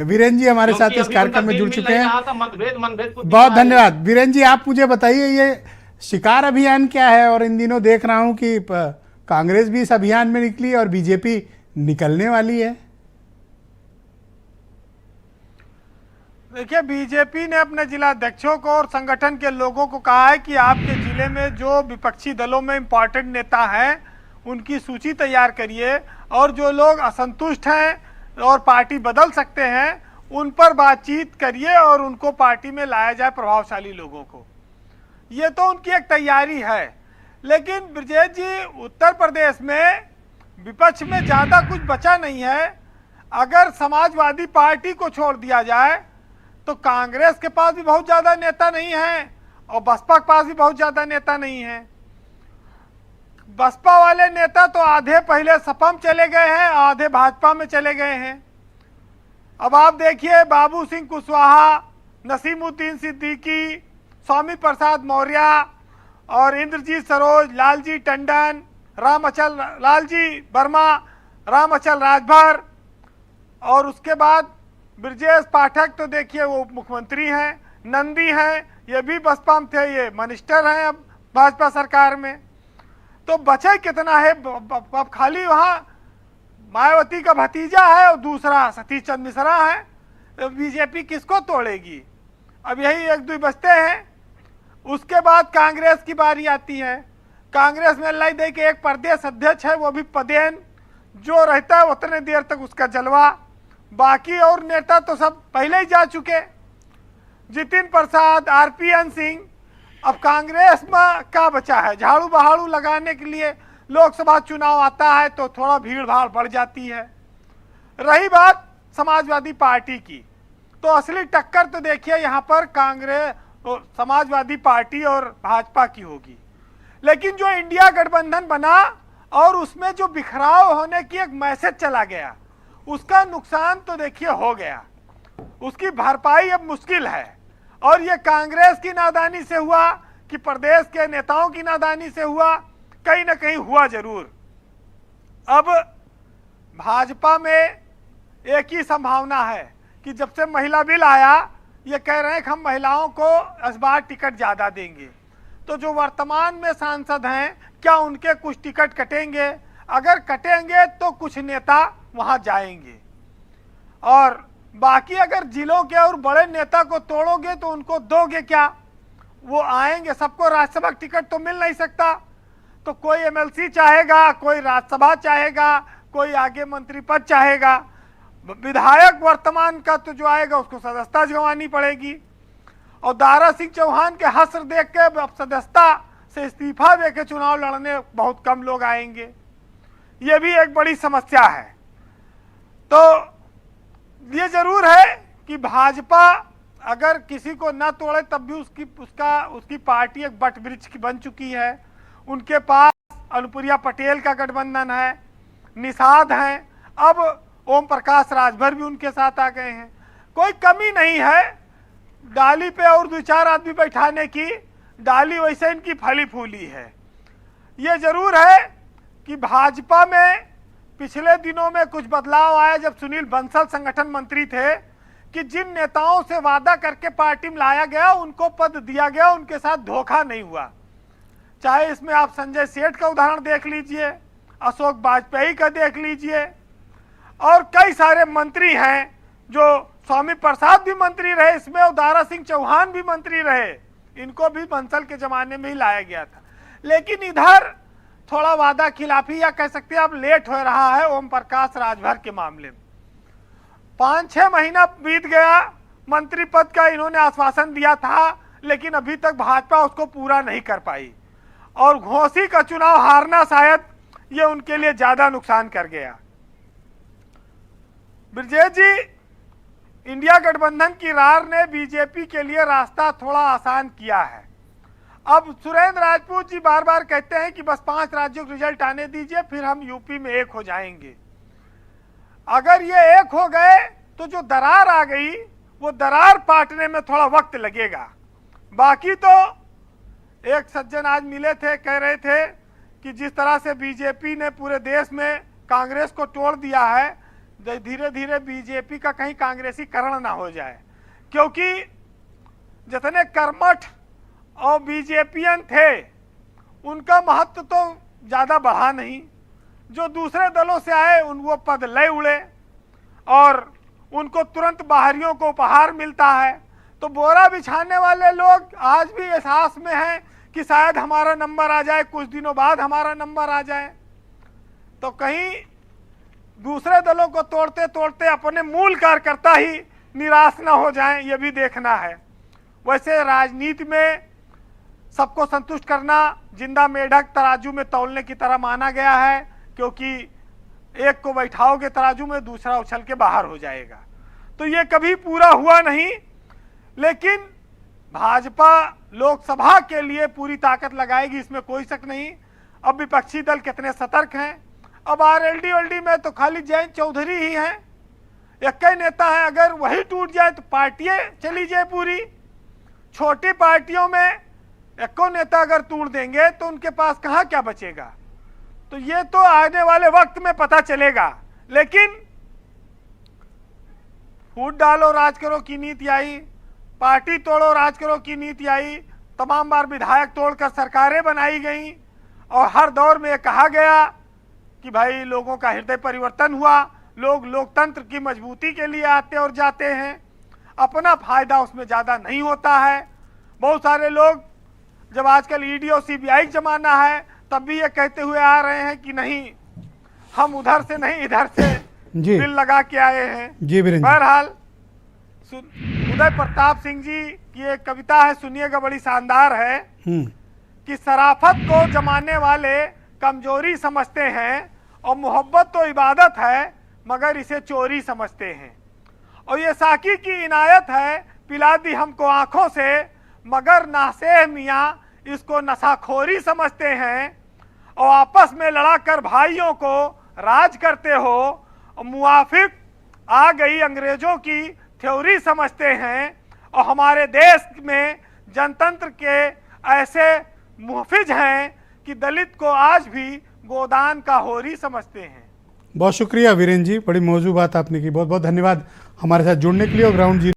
वीरेन जी हमारे साथ क्योंकि इस अभी कार्यक्रम उनका में बिल जुड़ मिल चुके नहीं हैं। रहा था, मतभेद कुछ बहुत दिखा रहे थे। धन्यवाद वीरेन जी। आप मुझे बताइए ये शिकार अभियान क्या है, और इन दिनों देख रहा हूं कि कांग्रेस भी इस अभियान में निकली और बीजेपी निकलने वाली है। देखिए, बीजेपी ने अपने जिला अध्यक्षों को और संगठन के लोगों को कहा है कि आपके जिले में जो विपक्षी दलों में इम्पॉर्टेंट नेता हैं उनकी सूची तैयार करिए, और जो लोग असंतुष्ट हैं और पार्टी बदल सकते हैं उन पर बातचीत करिए और उनको पार्टी में लाया जाए, प्रभावशाली लोगों को। ये तो उनकी एक तैयारी है। लेकिन ब्रजेश जी, उत्तर प्रदेश में विपक्ष में ज़्यादा कुछ बचा नहीं है। अगर समाजवादी पार्टी को छोड़ दिया जाए तो कांग्रेस के पास भी बहुत ज़्यादा नेता नहीं है और बसपा के पास भी बहुत ज़्यादा नेता नहीं है। बसपा वाले नेता तो आधे पहले सपा में चले गए हैं, आधे भाजपा में चले गए हैं। अब आप देखिए, बाबू सिंह कुशवाहा, नसीमुद्दीन सिद्दीकी, स्वामी प्रसाद मौर्य और इंद्रजीत सरोज, लालजी टंडन, रामअचल लालजी वर्मा, रामअचल राजभर, और उसके बाद ब्रजेश पाठक तो देखिए वो मुख्यमंत्री हैं, नंदी हैं, ये भी बसपा में थे, ये मिनिस्टर हैं अब भाजपा सरकार में। तो बचे कितना है? अब खाली वहाँ मायावती का भतीजा है और दूसरा सतीश चंद्र मिश्रा है। तो बीजेपी किसको तोड़ेगी? अब यही एक दो बचते हैं। उसके बाद कांग्रेस की बारी आती है। कांग्रेस में अल्लाह दे के एक प्रदेश अध्यक्ष है, वो भी पदेन, जो रहता है उतने देर तक उसका जलवा। बाकी और नेता तो सब पहले ही जा चुके, जितिन प्रसाद, आरपीएन सिंह। अब कांग्रेस में क्या बचा है? झाड़ू बहाड़ू लगाने के लिए लोकसभा चुनाव आता है तो थोड़ा भीड़ भाड़ बढ़ जाती है। रही बात समाजवादी पार्टी की, तो असली टक्कर तो देखिए यहाँ पर कांग्रेस, समाजवादी पार्टी और भाजपा की होगी। लेकिन जो इंडिया गठबंधन बना और उसमें जो बिखराव होने की एक मैसेज चला गया, उसका नुकसान तो देखिए हो गया। उसकी भरपाई अब मुश्किल है, और ये कांग्रेस की नादानी से हुआ कि प्रदेश के नेताओं की नादानी से हुआ, कहीं ना कहीं हुआ जरूर। अब भाजपा में एक ही संभावना है कि जब से महिला बिल आया, ये कह रहे हैं कि हम महिलाओं को इस बार टिकट ज़्यादा देंगे। तो जो वर्तमान में सांसद हैं, क्या उनके कुछ टिकट कटेंगे? अगर कटेंगे तो कुछ नेता वहाँ जाएंगे, और बाकी अगर जिलों के और बड़े नेता को तोड़ोगे तो उनको दोगे क्या? वो आएंगे, सबको राज्यसभा टिकट तो मिल नहीं सकता। तो कोई एमएलसी चाहेगा, कोई राज्यसभा चाहेगा, कोई आगे मंत्री पद चाहेगा। विधायक वर्तमान का तो जो आएगा उसको सदस्यता गंवानी पड़ेगी। और दारा सिंह चौहान के हश्र देख के अब सदस्यता से इस्तीफा दे के चुनाव लड़ने बहुत कम लोग आएंगे। ये भी एक बड़ी समस्या है। तो ये जरूर है कि भाजपा अगर किसी को न तोड़े तब भी उसकी पार्टी एक बट वृक्ष की बन चुकी है। उनके पास अनुप्रिया पटेल का गठबंधन है, निषाद हैं, अब ओम प्रकाश राजभर भी उनके साथ आ गए हैं। कोई कमी नहीं है डाली पे और दो चार आदमी बैठाने की। डाली वैसे इनकी फली फूली है। ये जरूर है कि भाजपा में पिछले दिनों में कुछ बदलाव आया जब सुनील बंसल संगठन मंत्री थे, कि जिन नेताओं से वादा करके पार्टी में लाया गया उनको पद दिया गया, उनके साथ धोखा नहीं हुआ। चाहे इसमें आप संजय सेठ का उदाहरण देख लीजिए, अशोक वाजपेयी का देख लीजिए, और कई सारे मंत्री हैं जो स्वामी प्रसाद भी मंत्री रहे इसमें, और दारा सिंह चौहान भी मंत्री रहे। इनको भी बंसल के जमाने में ही लाया गया था। लेकिन इधर थोड़ा वादा खिलाफी या कह सकते हैं अब लेट हो रहा है ओम प्रकाश राजभर के मामले में। 5-6 महीना बीत गया, मंत्री पद का इन्होंने आश्वासन दिया था, लेकिन अभी तक भाजपा उसको पूरा नहीं कर पाई, और घोसी का चुनाव हारना शायद ये उनके लिए ज्यादा नुकसान कर गया। ब्रजेश जी, इंडिया गठबंधन की रार ने बीजेपी के लिए रास्ता थोड़ा आसान किया है। अब सुरेंद्र राजपूत जी बार बार कहते हैं कि बस 5 राज्यों के रिजल्ट आने दीजिए, फिर हम यूपी में एक हो जाएंगे। अगर ये एक हो गए तो जो दरार आ गई वो दरार पाटने में थोड़ा वक्त लगेगा। बाकी तो एक सज्जन आज मिले थे, कह रहे थे कि जिस तरह से बीजेपी ने पूरे देश में कांग्रेस को तोड़ दिया है, धीरे धीरे बीजेपी का कहीं कांग्रेसीकरण ना हो जाए, क्योंकि जितने कर्मठ और बीजेपीएन थे उनका महत्व तो ज़्यादा बढ़ा नहीं। जो दूसरे दलों से आए उन वो पद ले उड़े और उनको तुरंत बाहरियों को उपहार मिलता है। तो बोरा बिछाने वाले लोग आज भी एहसास में हैं कि शायद हमारा नंबर आ जाए, कुछ दिनों बाद हमारा नंबर आ जाए। तो कहीं दूसरे दलों को तोड़ते तोड़ते अपने मूल कार्यकर्ता ही निराश ना हो जाएं, ये भी देखना है। वैसे राजनीति में सबको संतुष्ट करना जिंदा मेढक तराजू में तौलने की तरह माना गया है, क्योंकि एक को बैठाओगे तराजू में, दूसरा उछल के बाहर हो जाएगा। तो ये कभी पूरा हुआ नहीं, लेकिन भाजपा लोकसभा के लिए पूरी ताकत लगाएगी, इसमें कोई शक नहीं। अब विपक्षी दल कितने सतर्क हैं। अब आरएलडी में तो खाली जयंत चौधरी ही हैं, एक ही नेता है। अगर वही टूट जाए तो पार्टियां चली जाए पूरी। छोटी पार्टियों में एको नेता अगर तोड़ देंगे तो उनके पास कहाँ क्या बचेगा। तो ये तो आने वाले वक्त में पता चलेगा। लेकिन फूट डालो राज करो की नीति आई, पार्टी तोड़ो राज करो की नीति आई, तमाम बार विधायक तोड़कर सरकारें बनाई गई और हर दौर में कहा गया कि भाई लोगों का हृदय परिवर्तन हुआ, लोग लोकतंत्र की मजबूती के लिए आते और जाते हैं, अपना फायदा उसमें ज़्यादा नहीं होता है। बहुत सारे लोग जब आजकल ईडी और सीबीआई जमाना है तब भी ये कहते हुए आ रहे हैं कि नहीं, हम उधर से नहीं इधर से दिल लगा के आए हैं। जी बहरहाल उदय प्रताप सिंह जी की एक कविता है, सुनिएगा, बड़ी शानदार है कि शराफत को जमाने वाले कमजोरी समझते हैं और मोहब्बत तो इबादत है मगर इसे चोरी समझते हैं। और ये साकी की इनायत है, पिला दी हमको आंखों से मगर नासे मियाँ इसको नशाखोरी समझते हैं। और आपस में लड़ा कर भाइयों को राज करते हो और मुआफिक आ गई अंग्रेजों की थ्योरी समझते हैं। और हमारे देश में जनतंत्र के ऐसे मुहफिज हैं कि दलित को आज भी गोदान का होरी समझते हैं। बहुत शुक्रिया वीरेंद्र जी, बड़ी मौजूद बात आपने की। बहुत बहुत धन्यवाद हमारे साथ जुड़ने के लिए और ग्राउंड जीरो